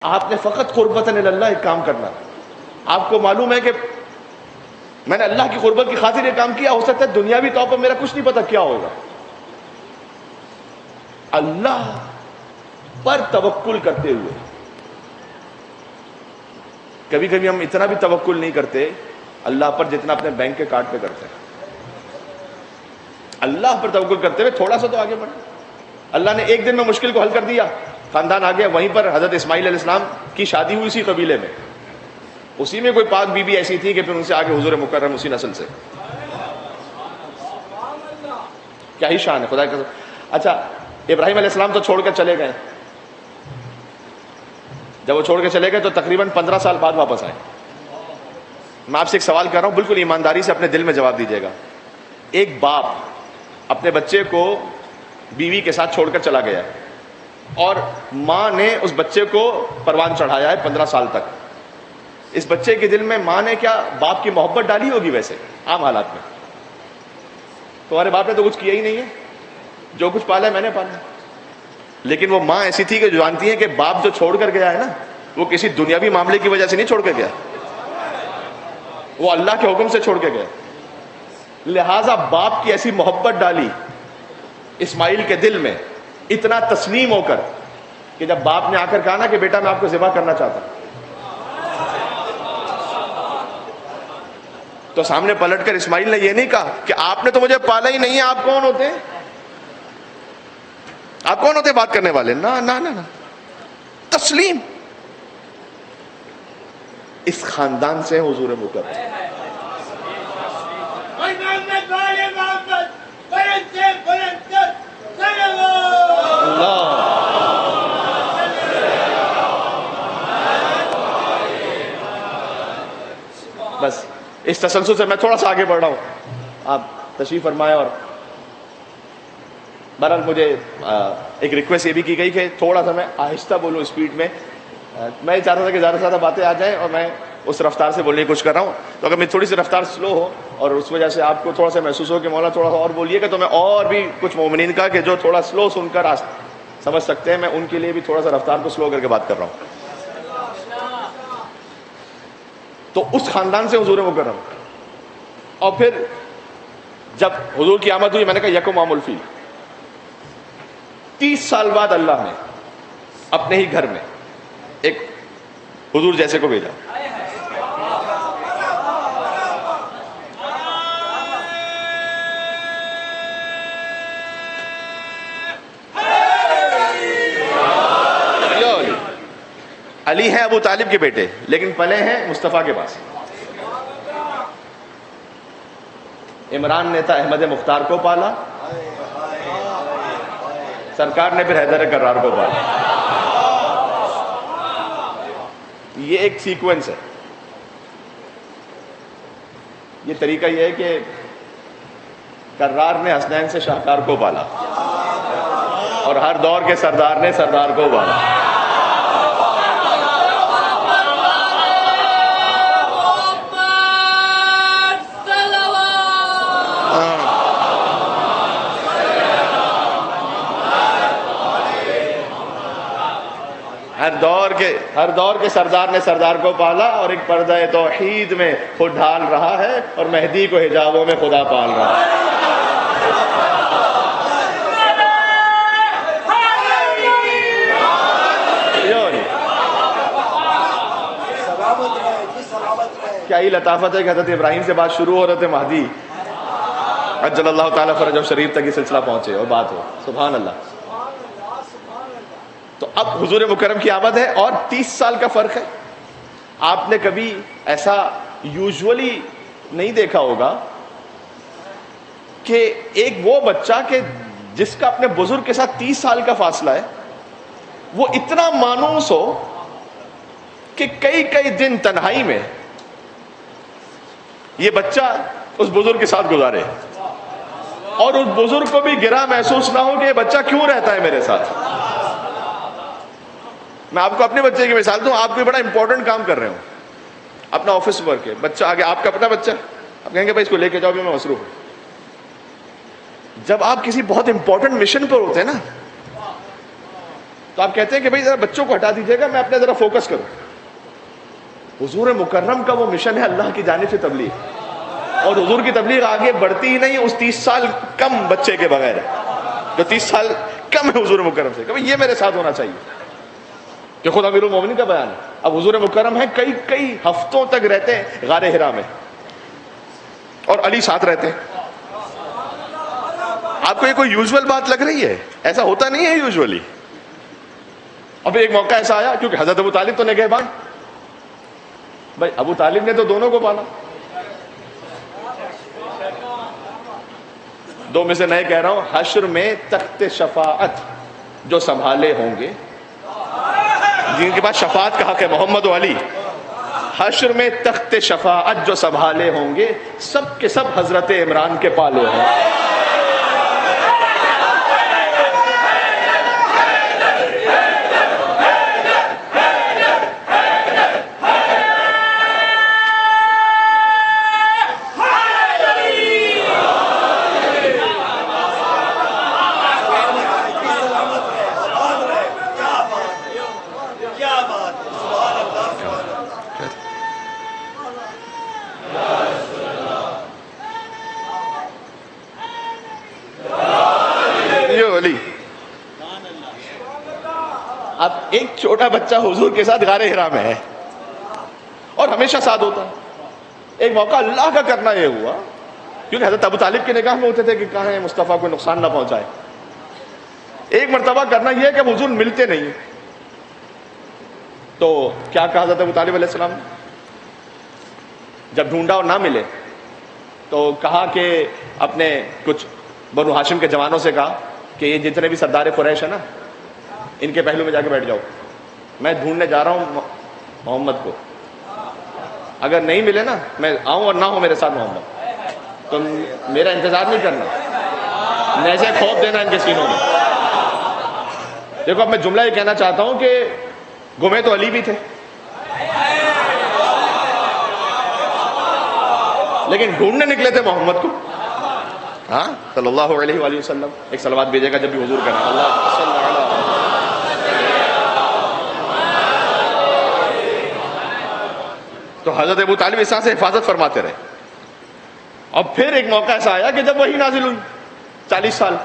آپ نے فقط قربتاً اللہ ایک کام کرنا. آپ کو معلوم ہے کہ میں نے اللہ کی قربت کی خاطر یہ کام کیا. ہو سکتا ہے دنیاوی طور پر میرا کچھ نہیں پتا کیا ہوگا. اللہ پر توکل کرتے ہوئے. کبھی کبھی ہم اتنا بھی توکل نہیں کرتے اللہ پر جتنا اپنے بینک کے کارڈ پہ کرتے ہیں. اللہ پر توکل کرتے ہوئے تھوڑا سا تو آگے بڑھے. اللہ نے ایک دن میں مشکل کو حل کر دیا, خاندان آ گیا. وہیں پر حضرت اسماعیل علیہ السلام کی شادی ہوئی اسی قبیلے میں. اسی میں کوئی پاک بی بی ایسی تھی کہ پھر ان سے آگے حضور مکرم اسی نسل سے. کیا ہی شان ہے خدا کا. اچھا ابراہیم علیہ السلام تو چھوڑ کر چلے گئے. جب وہ چھوڑ کے چلے گئے تو تقریباً 15 سال بعد واپس آئے. میں آپ سے ایک سوال کر رہا ہوں, بالکل ایمانداری سے اپنے دل میں جواب دیجیے گا. ایک باپ اپنے بچے کو بیوی کے ساتھ چھوڑ کر چلا گیا اور ماں نے اس بچے کو پروان چڑھایا ہے 15 سال تک. اس بچے کے دل میں ماں نے کیا باپ کی محبت ڈالی ہوگی؟ ویسے عام حالات میں تمہارے باپ نے تو کچھ کیا ہی نہیں ہے, جو کچھ پالا ہے میں نے پالا. لیکن وہ ماں ایسی تھی کہ جو جانتی ہے کہ باپ جو چھوڑ کر گیا ہے نا, وہ کسی دنیاوی معاملے کی وجہ سے نہیں چھوڑ کر گیا, وہ اللہ کے حکم سے چھوڑ کے گیا. لہذا باپ کی ایسی محبت ڈالی اسماعیل کے دل میں, اتنا تسلیم ہو کر کہ جب باپ نے آ کر کہا نا کہ بیٹا میں آپ کو ذبح کرنا چاہتا ہوں, تو سامنے پلٹ کر اسماعیل نے یہ نہیں کہا کہ آپ نے تو مجھے پالا ہی نہیں ہے, آپ کون ہوتے ہیں, آپ کون ہوتے بات کرنے والے. نا نا نا, تسلیم. اس خاندان سے حضور مکرم. بس اس تسلسل سے میں تھوڑا سا آگے بڑھ رہا ہوں, آپ تشریف فرمائیں. اور بہرحال مجھے ایک ریکویسٹ یہ بھی کی گئی کہ تھوڑا سا میں آہستہ بولوں, اسپیڈ میں. میں یہ چاہتا تھا کہ زیادہ سے زیادہ باتیں آ جائیں اور میں اس رفتار سے بولنے کی کوشش کر رہا ہوں. تو اگر میری تھوڑی سی رفتار سلو ہو اور اس وجہ سے آپ کو تھوڑا سا محسوس ہو کہ مولانا تھوڑا سا اور بولیے گا, تو میں اور بھی کچھ مومنین کا کہ جو تھوڑا سلو سن کر سمجھ سکتے ہیں, میں ان کے لیے بھی تھوڑا سا رفتار کو سلو کر کے بات کر رہا ہوں. تو اس خاندان سے حضور مکرم. اور پھر جب حضور کی آمد ہوئی, میں نے کہا یکم عام الفیل, 30 سال بعد اللہ نے اپنے ہی گھر میں ایک حضور جیسے کو بھیجا. علی ہیں ابو طالب کے بیٹے, لیکن پلے ہیں مصطفیٰ کے پاس. عمران نے تھا احمد مختار کو پالا, سرکار نے پھر حیدر کرار کو پالا. یہ ایک سیکوینس ہے. یہ طریقہ یہ ہے کہ کرار نے حسنین سے شاہکار کو پالا اور ہر دور کے سردار نے سردار کو پالا. ہر دور کے سردار نے سردار کو پالا اور ایک پردہ توحید میں خود ڈھال رہا ہے اور مہدی کو حجابوں میں خدا پال رہا ہے. کیا ہی لطافت ہے کہ حضرت ابراہیم سے بات شروع ہو رہے تھے, مہدی عجل اللہ تعالیٰ فرجہ شریف تک یہ سلسلہ پہنچے اور بات ہو. سبحان اللہ. تو اب حضور مکرم کی آمد ہے اور 30 سال کا فرق ہے. آپ نے کبھی ایسا یوزولی نہیں دیکھا ہوگا کہ ایک وہ بچہ کہ جس کا اپنے بزرگ کے ساتھ 30 سال کا فاصلہ ہے, وہ اتنا مانوس ہو کہ کئی کئی دن تنہائی میں یہ بچہ اس بزرگ کے ساتھ گزارے اور اس بزرگ کو بھی گرا محسوس نہ ہو کہ یہ بچہ کیوں رہتا ہے میرے ساتھ. میں آپ کو اپنے بچے کی مثال دوں. آپ کوئی بڑا امپورٹنٹ کام کر رہے ہوں, اپنا آفس ورک ہے, بچہ آگے آپ کا اپنا بچہ, آپ کہیں گے بھائی اس کو لے کے جاؤ بھی میں مصروف ہوں. جب آپ کسی بہت امپورٹنٹ مشن پر ہوتے ہیں نا, تو آپ کہتے ہیں کہ بھائی ذرا بچوں کو ہٹا دیجیے گا، میں اپنے ذرا فوکس کروں. حضور مکرم کا وہ مشن ہے اللہ کی جانب سے تبلیغ، اور حضور کی تبلیغ آگے بڑھتی ہی نہیں اس 30 سال کم بچے کے بغیر ہے، جو 30 سال کم ہے حضور مکرم سے، کہ بھائی یہ میرے ساتھ ہونا چاہیے. کہ خود امیر المومنین کا بیان ہے. اب حضور مکرم ہے کئی ہفتوں تک رہتے ہیں غار حرا میں، اور علی ساتھ رہتے ہیں. آپ کو یہ کوئی یوزول بات لگ رہی ہے؟ ایسا ہوتا نہیں ہے یوزولی. اب ایک موقع ایسا آیا، کیونکہ حضرت ابو طالب تو نگہبان، بھائی ابو طالب نے تو دونوں کو پالا. دو میں سے نئے کہہ رہا ہوں، حشر میں تخت شفاعت جو سنبھالے ہوں گے، جن کے پاس شفاعت کا حق ہے، محمد و علی، حشر میں تخت شفاعت جو سنبھالے ہوں گے سب کے سب حضرت عمران کے پالے ہوں. اب ایک چھوٹا بچہ حضور کے ساتھ غار حرا میں ہے اور ہمیشہ ساتھ ہوتا ہے. ایک موقع اللہ کا کرنا یہ ہوا، کیونکہ حضرت ابو طالب کی نگاہ میں ہوتے تھے کہ کہاں ہے مصطفیٰ کو نقصان نہ پہنچائے. ایک مرتبہ کرنا یہ ہے کہ حضور ملتے نہیں، تو کیا کہا حضرت ابو طالب علیہ السلام نے؟ جب ڈھونڈا اور نہ ملے تو کہا کہ اپنے کچھ بنو ہاشم کے جوانوں سے کہا کہ یہ جتنے بھی سردار قریش ہیں نا، ان کے پہلو میں جا کے بیٹھ جاؤ، میں ڈھونڈنے جا رہا ہوں محمد کو. اگر نہیں ملے نا، میں آؤں اور نہ ہوں میرے ساتھ محمد، تو میرا انتظار نہیں کرنا، میں ایسے خوف دینا ان کے سینوں میں. دیکھو اب میں جملہ یہ کہنا چاہتا ہوں کہ گمے تو علی بھی تھے، لیکن ڈھونڈنے نکلے تھے محمد کو. ہاں صلی اللہ علیہ وآلہ وسلم. ایک صلوات بھیجے گا جب بھی حضور کرنا، اللہ صلی اللہ علیہ. تو حضرت ابو طالب اس طرح سے حفاظت فرماتے رہے. اور پھر ایک موقع ایسا آیا کہ جب وہی نازل ہوئی 40 سال.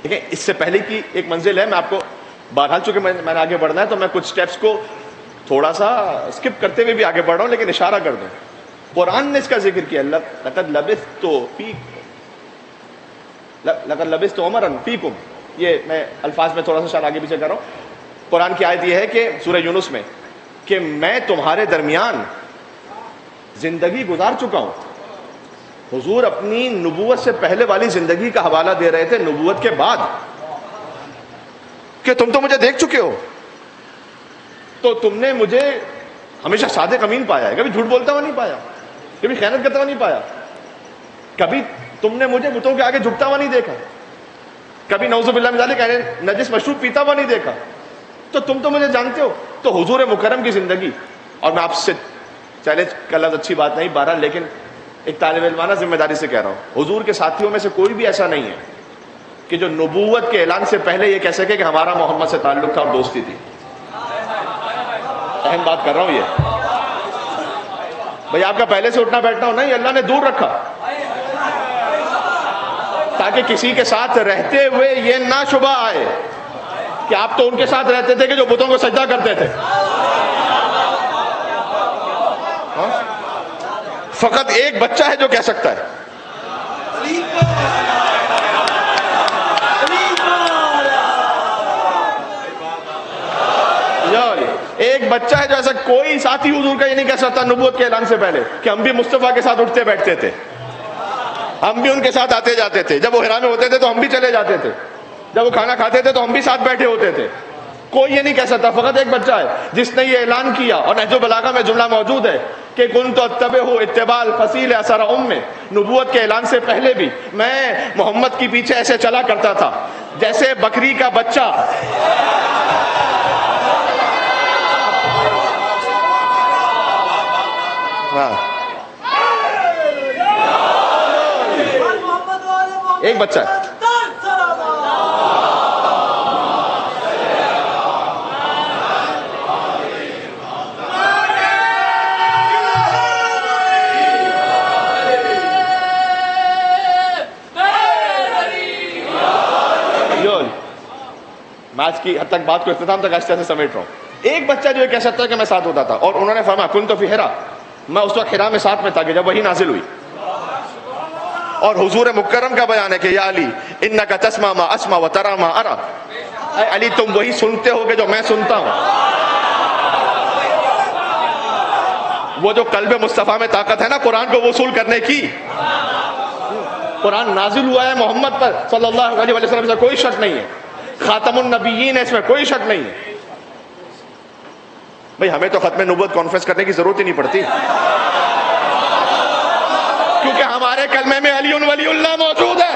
دیکھیں اس سے پہلے کی ایک منزل ہے، میں آپ کو بہرحال چونکہ میں نے آگے بڑھنا ہے تو میں کچھ سٹیپس کو تھوڑا سا اسکپ کرتے ہوئے بھی آگے بڑھ رہا ہوں، لیکن اشارہ کر دوں. قرآن نے اس کا ذکر کیا، لقد لبثت عمرا فیکم. یہ میں الفاظ میں تھوڑا سا شاید آگے پیچھے کر رہا ہوں. قرآن کی آیت یہ ہے کہ سورہ یونس میں کہ میں تمہارے درمیان زندگی گزار چکا ہوں. حضور اپنی نبوت سے پہلے والی زندگی کا حوالہ دے رہے تھے نبوت کے بعد، کہ تم تو مجھے دیکھ چکے ہو، تو تم نے مجھے ہمیشہ صادق امین پایا ہے، کبھی جھوٹ بولتا ہوا نہیں پایا، کبھی خیانت کرتا ہوا نہیں پایا، کبھی تم نے مجھے بتوں کے آگے جھکتا ہوا نہیں دیکھا، کبھی نعوذ باللہ من ذالک نجس مشروب پیتا ہوا نہیں دیکھا. تو تم تو مجھے جانتے ہو. تو حضور مکرم کی زندگی، اور میں آپ سے چیلنج کا لفظ اچھی بات نہیں بہرحال، لیکن ایک طالب علمانہ ذمہ داری سے کہہ رہا ہوں، حضور کے ساتھیوں میں سے کوئی بھی ایسا نہیں ہے کہ جو نبوت کے اعلان سے پہلے یہ کہہ سکے کہ ہمارا محمد سے تعلق تھا اور دوستی تھی. اہم بات کر رہا ہوں یہ بھائی، آپ کا پہلے سے اٹھنا بیٹھنا ہو نہیں، اللہ نے دور رکھا تاکہ کسی کے ساتھ رہتے ہوئے یہ نہ شبہ آئے کہ آپ تو ان کے ساتھ رہتے تھے کہ جو بتوں کو سجدہ کرتے تھے. فقط ایک بچہ ہے جو کہہ سکتا ہے. ایک بچہ ہے جو ایسا کوئی ساتھی حضور کا یہ نہیں کہہ سکتا نبوت کے اعلان سے پہلے کہ ہم بھی مصطفیٰ کے ساتھ اٹھتے بیٹھتے تھے، ہم بھی ان کے ساتھ آتے جاتے تھے، جب وہ حرا میں ہوتے تھے تو ہم بھی چلے جاتے تھے، جب وہ کھانا کھاتے تھے تو ہم بھی ساتھ بیٹھے ہوتے تھے. کوئی یہ نہیں کہہ سکتا. فقط ایک بچہ ہے جس نے یہ اعلان کیا، اور نہج البلاغہ میں جملہ موجود ہے کہ کنت اتبع اتباع الفصیل اثر ام. نبوت کے اعلان سے پہلے بھی میں محمد کی پیچھے ایسے چلا کرتا تھا جیسے بکری کا بچہ ایک بچہ ہے. کی حد تک بات کو اختتام تک آہستہ سے سمیٹ رہا ہوں. ایک بچہ جو یہ کہہ سکتا ہے کہ میں ساتھ ہوتا تھا, اور انہوں نے فرمایا کنت فی حرا, میں اس وقت حرا میں ساتھ میں تھا کہ جب وہی نازل ہوئی. اور حضور مکرم کا بیان ہے کہ یا علی انک تسمع ما اسمع و ترى ما ارى, اے علی تم وہی سنتے ہو کہ جو میں سنتا ہوں. وہ جو قلب مصطفیٰ میں طاقت ہے نا قرآن کو وصول کرنے کی, قرآن نازل ہوا ہے محمد پر صلی اللہ علیہ وسلم, سے کوئی شک نہیں ہے, خاتم النبیین ہے, اس میں کوئی شک نہیں ہے. بھئی ہمیں تو ختم نبوت کانفرنس کرنے کی ضرورت ہی نہیں پڑتی, کیونکہ ہمارے کلمے میں علی ولی اللہ موجود ہے.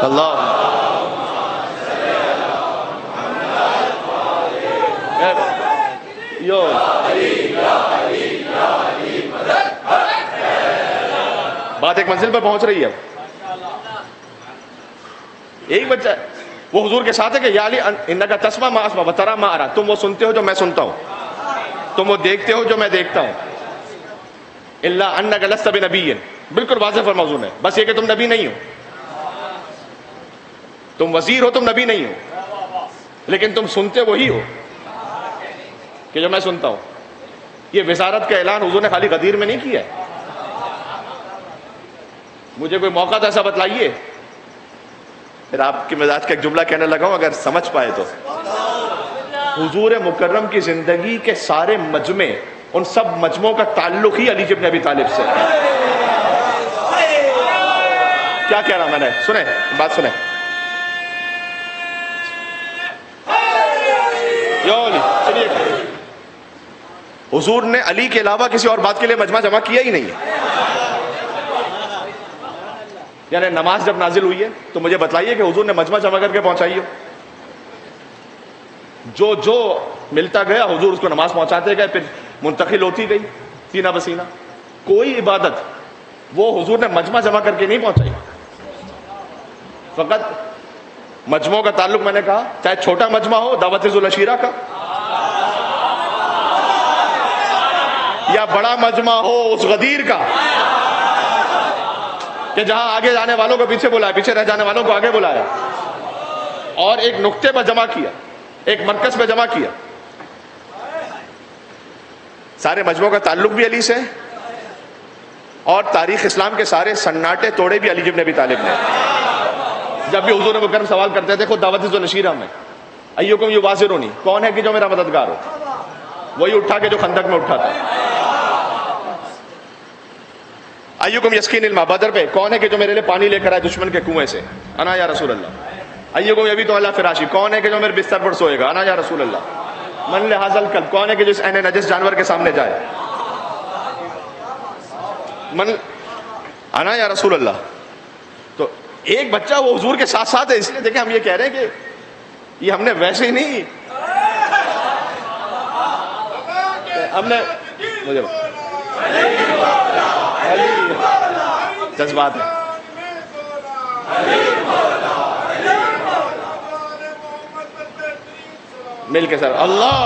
اللہ بات ایک منزل پر پہنچ رہی ہے. ایک بچہ وہ حضور کے ساتھ ہے کہ یا علی انک تسمع ما اسمع و ترى ما ارى, تم وہ سنتے ہو جو میں سنتا ہوں, تم وہ دیکھتے ہو جو میں دیکھتا ہوں. الا انک لست بنبی, بالکل واضح فرماؤں ہے, بس یہ کہ تم نبی نہیں ہو, تم وزیر ہو, تم نبی نہیں ہو, لیکن تم سنتے وہی ہو کہ جو میں سنتا ہوں. یہ وزارت کا اعلان حضور نے خالی غدیر میں نہیں کیا ہے. مجھے کوئی موقع تھا ایسا بتلائیے, پھر آپ کے مزاج کا ایک جملہ کہنے لگا ہوں اگر سمجھ پائے تو. حضور مکرم کی زندگی کے سارے مجمع, ان سب مجموعوں کا تعلق ہی علی بن ابی طالب سے. کیا کہہ رہا میں نے, سنیں بات سنیں. چلیے, حضور نے علی کے علاوہ کسی اور بات کے لیے مجمع جمع کیا ہی نہیں ہے. یعنی نماز جب نازل ہوئی ہے تو مجھے بتلائیے کہ حضور نے مجمع جمع کر کے پہنچائی ہو. جو جو ملتا گیا حضور اس کو نماز پہنچاتے گئے, پھر منتقل ہوتی گئی سینہ بسینہ. کوئی عبادت وہ حضور نے مجمع جمع کر کے نہیں پہنچائی. فقط مجموعوں کا تعلق میں نے کہا, چاہے چھوٹا مجمع ہو دعوت ذو العشیرہ کا, یا بڑا مجمع ہو اس غدیر کا کہ جہاں آگے جانے والوں کو پیچھے بلایا, پیچھے رہ جانے والوں کو آگے بلایا, اور ایک نقطے پر جمع کیا, ایک مرکز پہ جمع کیا. سارے مجموعوں کا تعلق بھی علی سے, اور تاریخ اسلام کے سارے سناٹے توڑے بھی علی بن ابی طالب نے. جب بھی حضور مکرم سوال کرتے تھے خود دعوت ذو العشیرہ میں, ایکم یواصرونی, کون ہے کہ جو میرا مددگار ہو, وہی اٹھا کے جو خندق میں اٹھا تھا. ایکم یسقین الماء, بدر پہ کون ہے کہ جو میرے لیے پانی لے کر آئے دشمن کے کنویں سے, انا یا رسول اللہ. ایکم یبیت علی فراشی, کون ہے کہ جو میرے بستر پر سوئے گا, انا یا رسول اللہ. من لہذا الکلب, کون ہے کہ جو اس عین نجس جانور کے سامنے جائے, من انا یا رسول اللہ. تو ایک بچہ وہ حضور کے ساتھ ساتھ ہے, اس لیے دیکھیں ہم یہ کہہ رہے ہیں کہ یہ ہم نے ویسے ہی نہیں, ہم نے مجھے جذبات ہیں مل کے سر اللہ.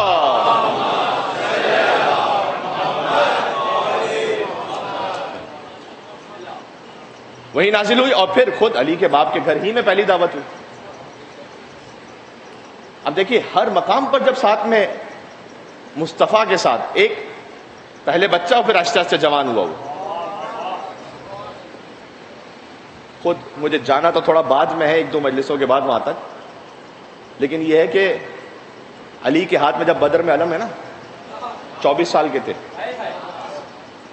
وہی نازل ہوئی, اور پھر خود علی کے باپ کے گھر ہی میں پہلی دعوت ہوئی. اب دیکھیے ہر مقام پر جب ساتھ میں مصطفیٰ کے ساتھ ایک پہلے بچہ اور پھر آہستہ آہستہ جوان ہوا وہ. خود مجھے جانا تو تھوڑا بعد میں ہے, ایک دو مجلسوں کے بعد وہاں تک, لیکن یہ ہے کہ علی کے ہاتھ میں جب بدر میں علم ہے نا, 24 سال کے تھے,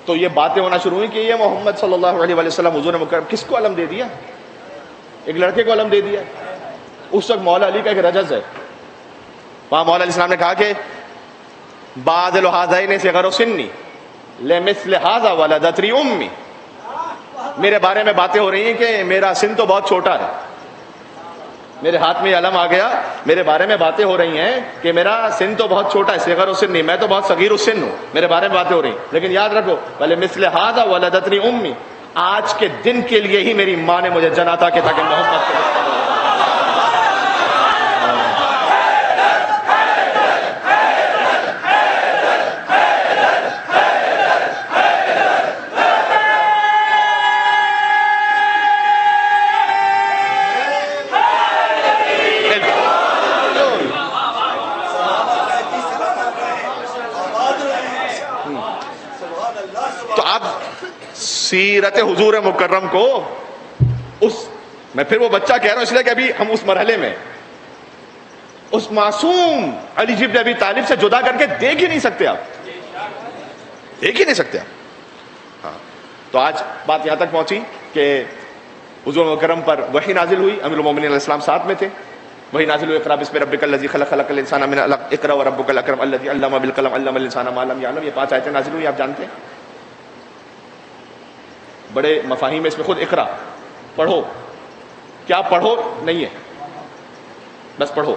تو یہ باتیں ہونا شروع ہوئی کہ یہ محمد صلی اللہ علیہ وسلم حضور مکرم کس کو علم دے دیا, ایک لڑکے کو علم دے دیا. اس وقت مولا علی کا ایک رجز ہے, وہاں مولا علیہ السلام نے کہا کہ بادل الحاذین صغر سنی لمثل ھذا ولدتنی امی, میرے بارے میں باتیں ہو رہی ہیں کہ میرا سن تو بہت چھوٹا ہے, میرے ہاتھ میں یہ علم آ گیا, میرے بارے میں باتیں ہو رہی ہیں کہ میرا سن تو بہت چھوٹا ہے, صغیر السن نہیں, میں تو بہت صغیر السن ہوں, میرے بارے میں باتیں ہو رہی ہیں, لیکن یاد رکھو بھلے مثل ھذا ولدتنی امی, آج کے دن کے لیے ہی میری ماں نے مجھے جنا تھا کہ تاکہ محمد کو سیرت حضور مکرم کو میں پھر وہ بچہ کہہ رہا ہوں اس لیے کہ ابھی ہم اس مرحلے میں اس معصوم علی بن ابی طالب سے جدا کر کے دیکھ ہی نہیں سکتے آپ, دیکھ ہی نہیں سکتے آپ. ہاں تو آج بات یہاں تک پہنچی کہ حضور مکرم پر وحی نازل ہوئی, امیر المومنین علیہ السلام ساتھ میں تھے, وحی نازل ہوئی اقرا بسم ربک الذی خلق, خلق الانسان من علق, اقرا وربک الاکرم الذی علم بالقلم, علم الانسان ما لم یعلم. یہ 5 آیتیں نازل ہوئی, آپ جانتے ہیں. بڑے مفاہیم اس میں, خود اقرا پڑھو, کیا پڑھو نہیں ہے, بس پڑھو.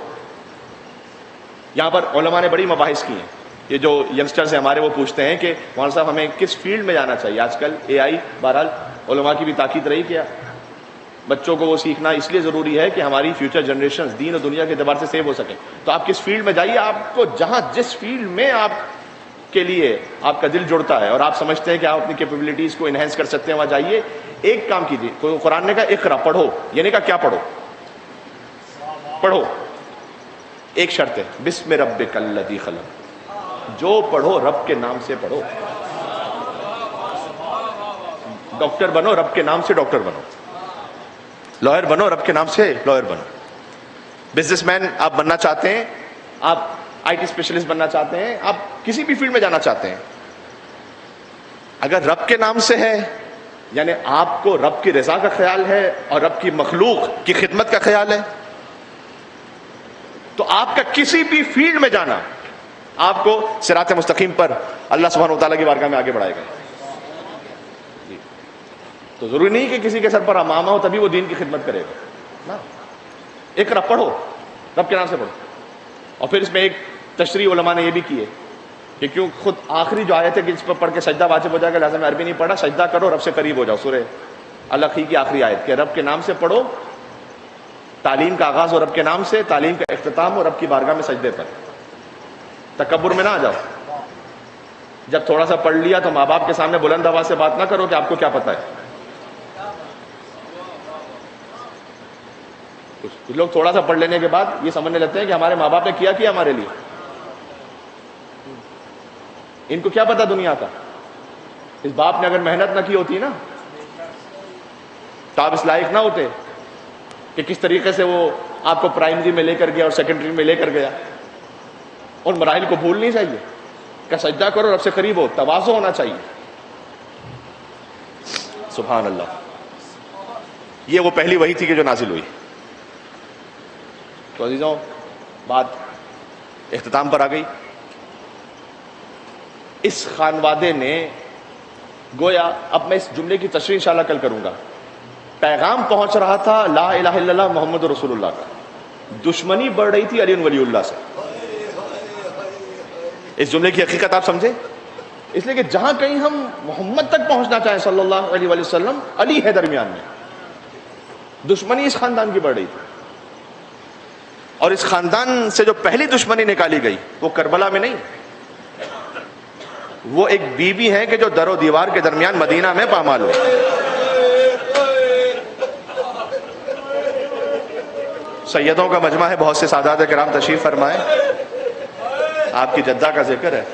یہاں پر علماء نے بڑی مباحث کی ہیں. یہ جو ینگسٹرز ہیں ہمارے وہ پوچھتے ہیں کہ مولانا صاحب ہمیں کس فیلڈ میں جانا چاہیے. آج کل اے آئی, بہرحال علماء کی بھی تاکید رہی کہ بچوں کو وہ سیکھنا اس لیے ضروری ہے کہ ہماری فیوچر جنریشنز دین اور دنیا کے اعتبار سے سیو ہو سکیں. تو آپ کس فیلڈ میں جائیے, آپ کو جہاں جس فیلڈ میں آپ کے لیے آپ کا دل جڑتا ہے اور آپ سمجھتے ہیں کہ آپ اپنی کیپیبلٹیز کو انہینس کر سکتے ہیں, وہاں جائیے. ایک کام کیجیے, قرآن نے کہا اقرا پڑھو, یہ نہیں کہا کیا پڑھو, پڑھو. ایک شرط ہے, بسم ربک الذی خلق, جو پڑھو رب کے نام سے پڑھو. ڈاکٹر بنو رب کے نام سے ڈاکٹر بنو, لائر بنو رب کے نام سے لائر بنو. بزنس مین آپ بننا چاہتے ہیں, آپ آئی ٹی اسپیشلسٹ بننا چاہتے ہیں, آپ کسی بھی فیلڈ میں جانا چاہتے ہیں, اگر رب کے نام سے ہے یعنی آپ کو رب کی رضا کا خیال ہے اور رب کی مخلوق کی خدمت کا خیال ہے, تو آپ کا کسی بھی فیلڈ میں جانا آپ کو صراط مستقیم پر اللہ سبحانہ و تعالیٰ کی بارگاہ میں آگے بڑھائے گا. تو ضروری نہیں کہ کسی کے سر پر امامہ ہو تبھی وہ دین کی خدمت کرے گا. اقرا پڑھو, رب کے نام سے پڑھو. اور پھر اس میں ایک تشریح علماء نے یہ بھی کی ہے کہ کیوں خود آخری جو آیت ہے کہ جس پر پڑھ کے سجدہ واجب ہو جائے گا, لہٰذا میں عربی نہیں پڑھا, سجدہ کرو رب سے قریب ہو جاؤ. سورہ الحی کی آخری آیت کہ رب کے نام سے پڑھو, تعلیم کا آغاز ہو رب کے نام سے, تعلیم کا اختتام ہو رب کی بارگاہ میں سجدے پر. تکبر میں نہ آ جاؤ. جب تھوڑا سا پڑھ لیا تو ماں باپ کے سامنے بلند آواز سے بات نہ کرو کہ آپ کو کیا پتہ ہے. کچھ لوگ تھوڑا سا پڑھ لینے کے بعد یہ سمجھنے لگتے ہیں کہ ہمارے ماں باپ نے کیا ہمارے لیے, ان کو کیا پتا دنیا کا. اس باپ نے اگر محنت نہ کی ہوتی نا تو آپ اس لائق نہ ہوتے کہ کس طریقے سے وہ آپ کو پرائمری میں لے کر گیا اور سیکنڈری میں لے کر گیا. ان مراحل کو بھول نہیں چاہیے کہ سجدہ کرو رب سے قریب ہو, تواضع ہونا چاہیے. سبحان اللہ. یہ وہ پہلی وحی تھی کہ جو نازل ہوئی. تو عزیزوں بات اختتام پر آ گئی. اس خانوادے نے گویا, اب میں اس جملے کی تشریح انشاءاللہ کل کروں گا, پیغام پہنچ رہا تھا لا الہ الا اللہ محمد رسول اللہ کا, دشمنی بڑھ رہی تھی علی ولی اللہ سے. اس جملے کی حقیقت آپ سمجھیں, اس لیے کہ جہاں کہیں ہم محمد تک پہنچنا چاہیں صلی اللہ علیہ وسلم, علی ہے درمیان میں. دشمنی اس خاندان کی بڑھ رہی تھی, اور اس خاندان سے جو پہلی دشمنی نکالی گئی وہ کربلا میں نہیں, وہ ایک بیوی ہے کہ جو در و دیوار کے درمیان مدینہ میں پامال ہوئی. سیدوں کا مجمع ہے, بہت سے سادات کرام تشریف فرمائے, آپ کی جدہ کا ذکر ہے,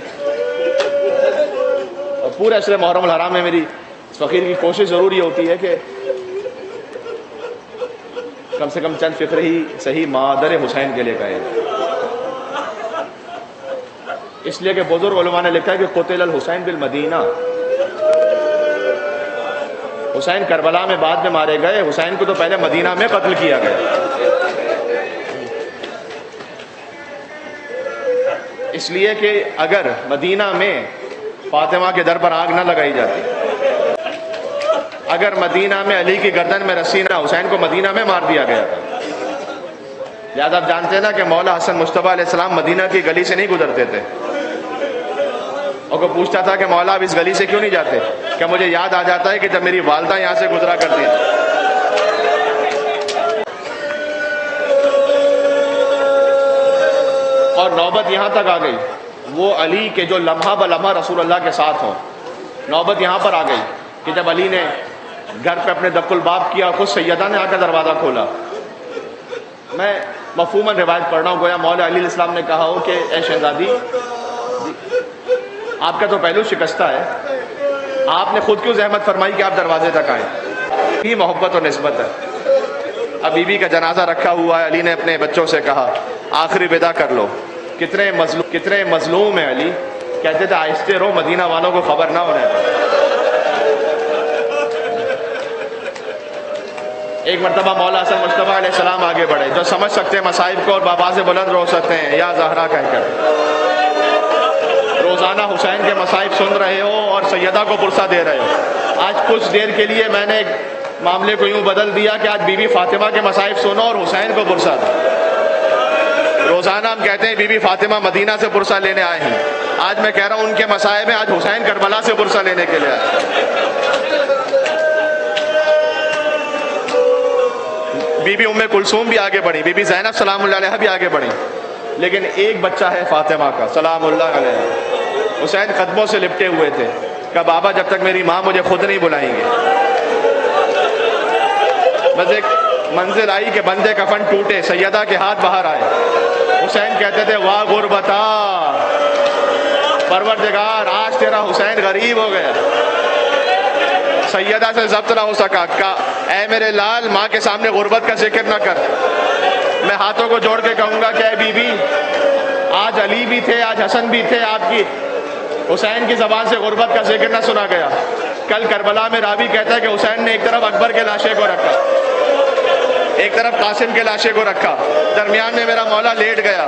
اور پورے عشر محرم الحرام میں میری اس فقیر کی کوشش ضرور یہ ہوتی ہے کہ کم سے کم چند فکر ہی صحیح مادر حسین کے لیے کہے. اس لیے کہ بزرگ علماء نے لکھا ہے کہ قتل الحسین بالمدینہ, حسین کربلا میں بعد میں مارے گئے, حسین کو تو پہلے مدینہ میں قتل کیا گیا. اس لیے کہ اگر مدینہ میں فاطمہ کے در پر آگ نہ لگائی جاتی, اگر مدینہ میں علی کی گردن میں رسی نہ, حسین کو مدینہ میں مار دیا گیا تھا. لہٰذا آپ جانتے ہیں نا کہ مولا حسن مصطفیٰ علیہ السلام مدینہ کی گلی سے نہیں گزرتے تھے، اور کوئی پوچھتا تھا کہ مولا آپ اس گلی سے کیوں نہیں جاتے؟ کہ مجھے یاد آ جاتا ہے کہ جب میری والدہ یہاں سے گزرا کرتی تھی۔ اور نوبت یہاں تک آ گئی وہ علی کے جو لمحہ بلمحہ رسول اللہ کے ساتھ ہوں، نوبت یہاں پر آ گئی کہ جب علی نے گھر پہ اپنے دق الباب کیا، خود سیدہ نے آ کر دروازہ کھولا۔ میں مفہوماً روایت پڑھ رہا ہوں، گویا مولا علی علیہ السلام نے کہا ہو کہ اے شہزادی، آپ کا تو پہلو شکستہ ہے، آپ نے خود کیوں زحمت فرمائی کہ آپ دروازے تک آئیں؟ یہ محبت اور نسبت ہے۔ اب بی بی کا جنازہ رکھا ہوا ہے، علی نے اپنے بچوں سے کہا آخری ودا کر لو۔ کتنے مظلوم ہیں علی، کہتے تھے آہستہ رہو، مدینہ والوں کو خبر نہ ہونے دو۔ ایک مرتبہ مولا حسن مصطفیٰ علیہ السلام آگے بڑھے، جو سمجھ سکتے ہیں مصائب کو اور بابا سے بلند رو سکتے ہیں، یا زہرا کہہ کر روزانہ حسین کے مصائب سن رہے ہو اور سیدہ کو پرسہ دے رہے ہو۔ آج کچھ دیر کے لیے میں نے معاملے کو یوں بدل دیا کہ آج بی بی فاطمہ کے مصائب سنو اور حسین کو پرسہ دو۔ روزانہ ہم کہتے ہیں بی بی فاطمہ مدینہ سے پرسہ لینے آئے ہیں، آج میں کہہ رہا ہوں ان کے مصائب ہیں، آج حسین کربلا سے پرسہ لینے کے لیے آئے۔ بی بی ام کلثوم بھی آگے بڑھی، بی بی زینب سلام اللہ علیہ بھی آگے بڑھی، لیکن ایک بچہ ہے فاطمہ کا سلام اللہ علیہ۔ حسین قدموں سے لپٹے ہوئے تھے کہ بابا جب تک میری ماں مجھے خود نہیں بلائیں گے۔ بس ایک منزل آئی کہ بندے کفن ٹوٹے، سیدہ کے ہاتھ باہر آئے۔ حسین کہتے تھے واہ غربتا، پروردگار آج تیرا حسین غریب ہو گیا۔ سیدہ سے ضبط نہ ہو سکا، کہا اے میرے لال، ماں کے سامنے غربت کا ذکر نہ کر۔ میں ہاتھوں کو جوڑ کے کہوں گا کہ اے بی بی، آج علی بھی تھے، آج حسن بھی تھے، آپ کی حسین کی زبان سے غربت کا ذکر نہ سنا گیا۔ کل کربلا میں راوی کہتا ہے کہ حسین نے ایک طرف اکبر کے لاشے کو رکھا، ایک طرف قاسم کے لاشے کو رکھا، درمیان میں میرا مولا لیٹ گیا،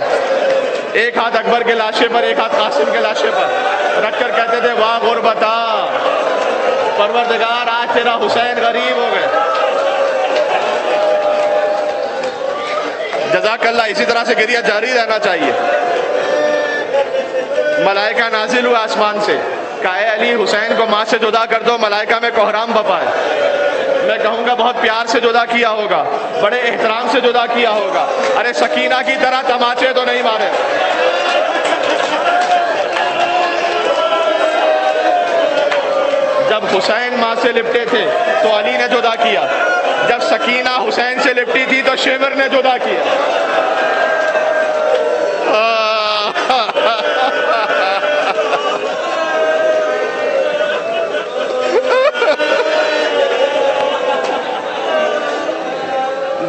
ایک ہاتھ اکبر کے لاشے پر، ایک ہاتھ قاسم کے لاشے پر رکھ کر کہتے تھے واہ غربتا، پروردگار آج تیرا حسین غریب ہو گئے۔ جزاک اللہ، اسی طرح سے گریہ جاری رہنا چاہیے۔ ملائکہ نازل ہوئے آسمان سے، کہا اے علی، حسین کو ماں سے جدا کر دو، ملائکہ میں کوہرام بپائے۔ میں کہوں گا بہت پیار سے جدا کیا ہوگا، بڑے احترام سے جدا کیا ہوگا، ارے سکینہ کی طرح تماچے تو نہیں مارے۔ جب حسین ماں سے لپٹے تھے تو علی نے جدا کیا، جب سکینہ حسین سے لپٹی تھی تو شیور نے جدا کیا۔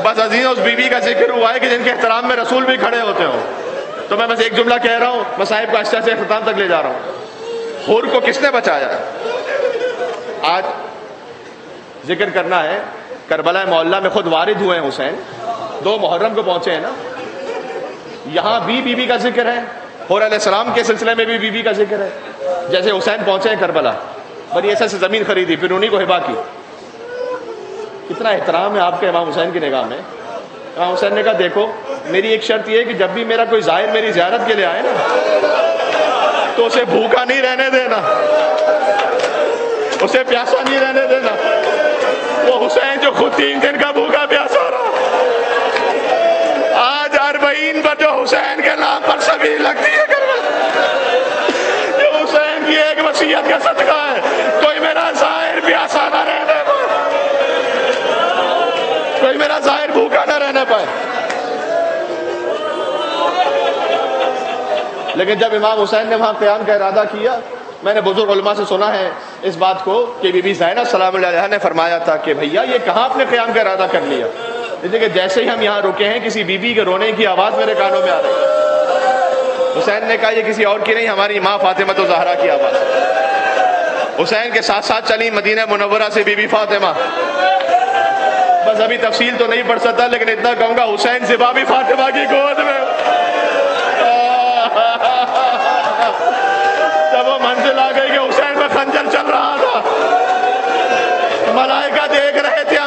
بس عزیز اس بی بی کا ذکر ہوا ہے کہ جن کے احترام میں رسول بھی کھڑے ہوتے ہوں۔ تو میں بس ایک جملہ کہہ رہا ہوں، مصائب کو آہستہ سے اختتام تک لے جا رہا ہوں۔ حور کو کس نے بچایا؟ آج ذکر کرنا ہے، کربلا معلیٰ میں خود وارد ہوئے ہیں حسین، 2 محرم کو پہنچے ہیں نا، یہاں بھی بی بی کا ذکر ہے، حور علیہ السلام کے سلسلے میں بھی بی بی کا ذکر ہے۔ جیسے حسین پہنچے ہیں کربلا، بڑی ایسے سے زمین خریدی، پھر انہی کو ہبا کی۔ کتنا احترام ہے آپ کے امام حسین کی نگاہ میں۔ امام حسین نے کہا دیکھو، میری ایک شرط یہ ہے کہ جب بھی میرا کوئی زائر میری زیارت کے لیے آئے نا، تو اسے بھوکا نہیں رہنے دینا، اسے پیاسا نہیں رہنے دینا۔ وہ حسین جو خود 3 دن کا بھوکا پیاسا رہا، آج 40 پر جو حسین کے نام پر سبھی لگتی ہے جو حسین کی ایک وصیت کا صدقہ ہے، کوئی میرا زائر پیاسا نہ رہنے پائے، کوئی میرا زائر بھوکا نہ رہنے پائے۔ لیکن جب امام حسین نے وہاں قیام کا ارادہ کیا، میں نے بزرگ علماء سے سنا ہے اس بات کو کہ بی بی زینب سلام اللہ علیہ نے فرمایا تھا کہ بھیا یہ کہاں آپ نے قیام کا ارادہ کر لیا؟ کہ جیسے ہی ہم یہاں رکے ہیں کسی بی بی کے رونے کی آواز میرے کانوں میں آ رہی ہے۔ حسین نے کہا یہ کسی اور کی نہیں، ہماری ماں فاطمہ الزہرا کی آواز۔ حسین کے ساتھ ساتھ چلی مدینہ منورہ سے بی بی فاطمہ۔ بس ابھی تفصیل تو نہیں پڑھ سکتا، لیکن اتنا کہوں گا حسین زبا بھی فاطمہ کی گود میں۔ جب وہ منزل آ گئی کہ حسین میں خنجر چل رہا تھا، ملائکہ دیکھ رہے تھے